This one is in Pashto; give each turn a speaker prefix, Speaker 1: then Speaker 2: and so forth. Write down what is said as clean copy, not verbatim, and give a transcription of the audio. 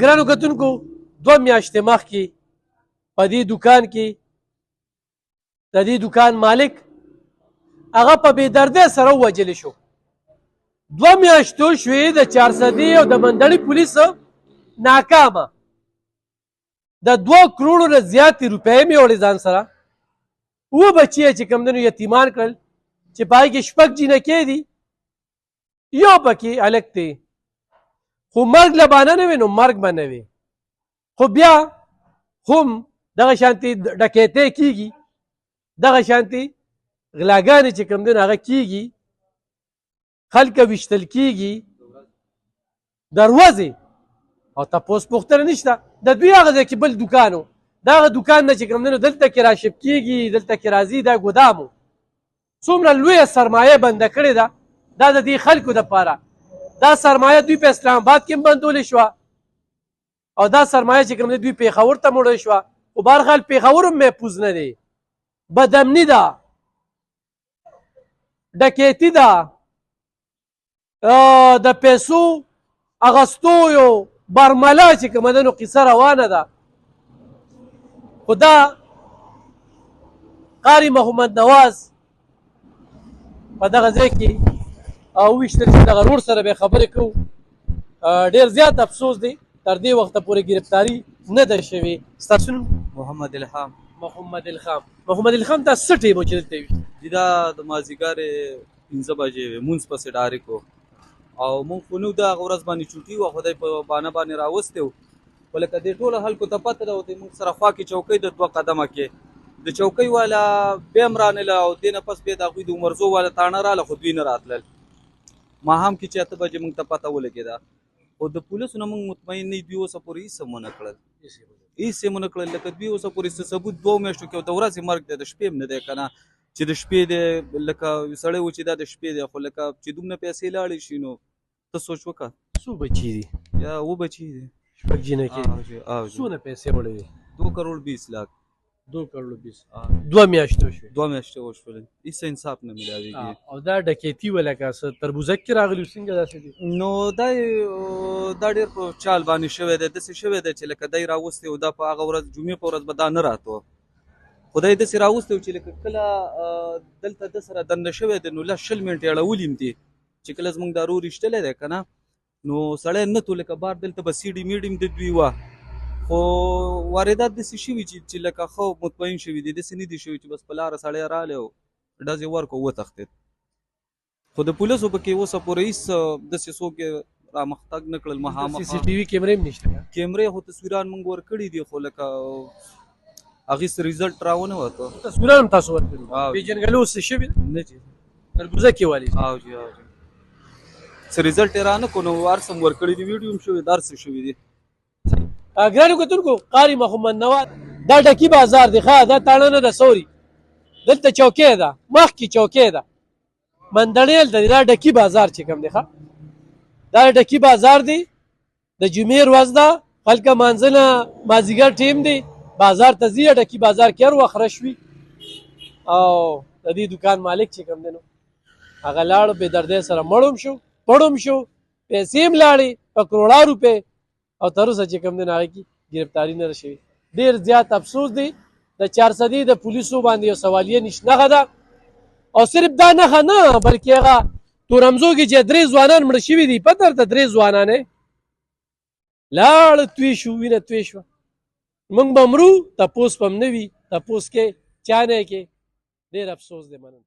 Speaker 1: ګرانو کتونکو 2 میاشتې مخکې په دې دوکان کې د دې دوکان مالک هغه په بېدردۍ سره ووژلی شو. 2 میاشتو شوې د چارسدي او د مندړي پولیسو ناکامه. د 2 کروړو نه زیاتې روپۍ مې وړې ځان سره. 2 بچي یې چې کوم دی نو یتیمان کړل چې په هغې کې 6 جینکې دي، یو پکې هلک دی. خو مرګ له بانه نه وي نو مرګ به نه وي، خو بیا هم دغه شانتې ډکیتۍ کېږي، دغه شانتې غلاګانې چې کوم دی نو هغه کېږي، خلک ویشتل کېږي دروازې او تپوس پوښتنه نشته. د دوی هغه ځای کې بل دوکان و، دغه دوکان نه چې کوم دی نو دلته کې راشب کېږي، دلته کې راځي، دا ګودام و. څومره لویه سرمایه بنده کړې ده دا د دې خلکو دپاره. دا سرمایه دوی په اسلام آباد کې هم بندولې شوه او دا سرمایه چې کوم دی دوی پېښور ته موړې شوه. خو بهرحال پېښور هم محفوظ نه دی، بدامني ده، ډکیتي ده، د پیسو اغستو یو برملا چې کومه ده نو قصه روانه ده. خو دا قاري محمد نواز په دغه ځای کې وویشتل چې دغه رور سره به خبرې کوو. ډېر زیات افسوس دی تر دې وخته پورې ګرفتاري نه ده شوې. ستاسو نوم؟
Speaker 2: محمد الهام.
Speaker 1: محمد الهام. محمد الهام دا څه ټیم و چې دلته وي؟
Speaker 2: دا د مازدیګر 15 بجې وې، مونځ پسې ډارې کو او مونږ خو نو د هغه ورځ باندې چوټي وه، خدای په بانه باندې راوستی و. خو لکه دې ټولو خلکو ته پته ده، مونږ سره خوا کې چوکۍ د 2 قدمه کې د چوکۍ والا بیا هم رانله او دې نه پس بیا د هغوی د عمرزو والا تاڼه راله، خو دوی نه راتلل. ماښام کې چې 8 بجې مونږ ته پته ولګېده. خو د پولیسو نه مونږ مطمئن نه یو، دوی اوسه پورې هېڅ هم ونه کړل، هېڅ یې ونه کړل. لکه دوی اوسه پورې څه ثبوت 2 میاشتو کې د ورځې مرګ دی، د شپې هم نه دی که نه، چې د شپې دی لکه سړی و چې دا د شپې دی. خو لکه چې دومره پیسې لاړې شي نو ته سوچ وکړه.
Speaker 1: څو بچي دي؟
Speaker 2: یا 2 بچي دي،
Speaker 1: 6 جینکې دي. څونه پیسې وړې وې؟
Speaker 2: 2 کروڑ 20 لاک.
Speaker 1: 2 کروڑ 20. 2 میاشتو شوې.
Speaker 2: 2 میاشتې وشولې، هېڅ انصاف نه میلاوېږي.
Speaker 1: او دا ډکیتي وه لکه څه تربوزک کې راغلي و، څنګه داسې دي؟
Speaker 2: نو دا ډېر په چال باندې شوی دی، داسې شوی دی چې لکه دی راوستی و. دا په هغه ورځ جمعې په ورځ به دا نه راته و، خو دی داسې راوستی و چې لکه کله دلته ده سره دننه شوی دی نو 20 منټې اړولي هم دي چې کله زموږ دا رور ایشتلی دی که نه نو سړی نتو لکه بار دلته به سیډي میډي هم د دوی وه. خو واردات داسې شوي چې لکه ښه مطمئن شوي دي، داسې نه دي شوي چې بس په لاره سړی رالی او ډزې ورکړو وتښتېد. خو د پولیسو پکې اوسه پورې هېڅ داسې څوک یې رامختګ نه کړل. مخامخ
Speaker 1: سی سی ټي وي کیمرې هم نشته؟
Speaker 2: کیمرې خو تصویران موږ ورکړي دي، خو لکه هغې څه ریزلټ راونه وته.
Speaker 1: تصویران هم تاسو ورکړي؟ پېژنګلو څه شوي
Speaker 2: نه جي
Speaker 1: تربوزه کې والي؟
Speaker 2: جي څه ریزلټ یې رانه کړو نو هر څه م ورکړي دي، ویډیو هم شوي، دا هر څه شوي دي.
Speaker 1: ګرانو کتونکو قاري محمد نواز دا ډکي بازار دی، ښه دا تاڼه نه ده سوري، دلته چوکۍ ده، مخکې چوکۍ ده، مندړۍ هلته دی. دا ډکي بازار چې کوم دی، ښه دا ډکي بازار دی، د جمعې ورځ ده، خلکه مانځه نه مازدیګر ټیم دی، بازار ته ځي. ډکي بازار کې هر وخت رش وي او د دې دوکان مالک چې کوم دی نو هغه لاړ بېدردۍ سره مړ شو، پړ شو، پیسې هم لاړې په کروڑا روپۍ او تر اوسه چې کوم دی نو هغې کې ګرفتاري نه ده شوې. ډېر زیات افسوس دی. د چارسدي د پولیسو باندې یو سوالیه نښه ده او صرف دا نښه نه بلکې هغه تورمزو کې چې 3 ځوانان مړه شوي دي، پته درته 3 ځوانان لاړه توی شو، وینه توی شوه. موږ به مرو، تپوس به هم نه وي، تپوس کې چا نه کې. ډېر افسوس دی. مننه.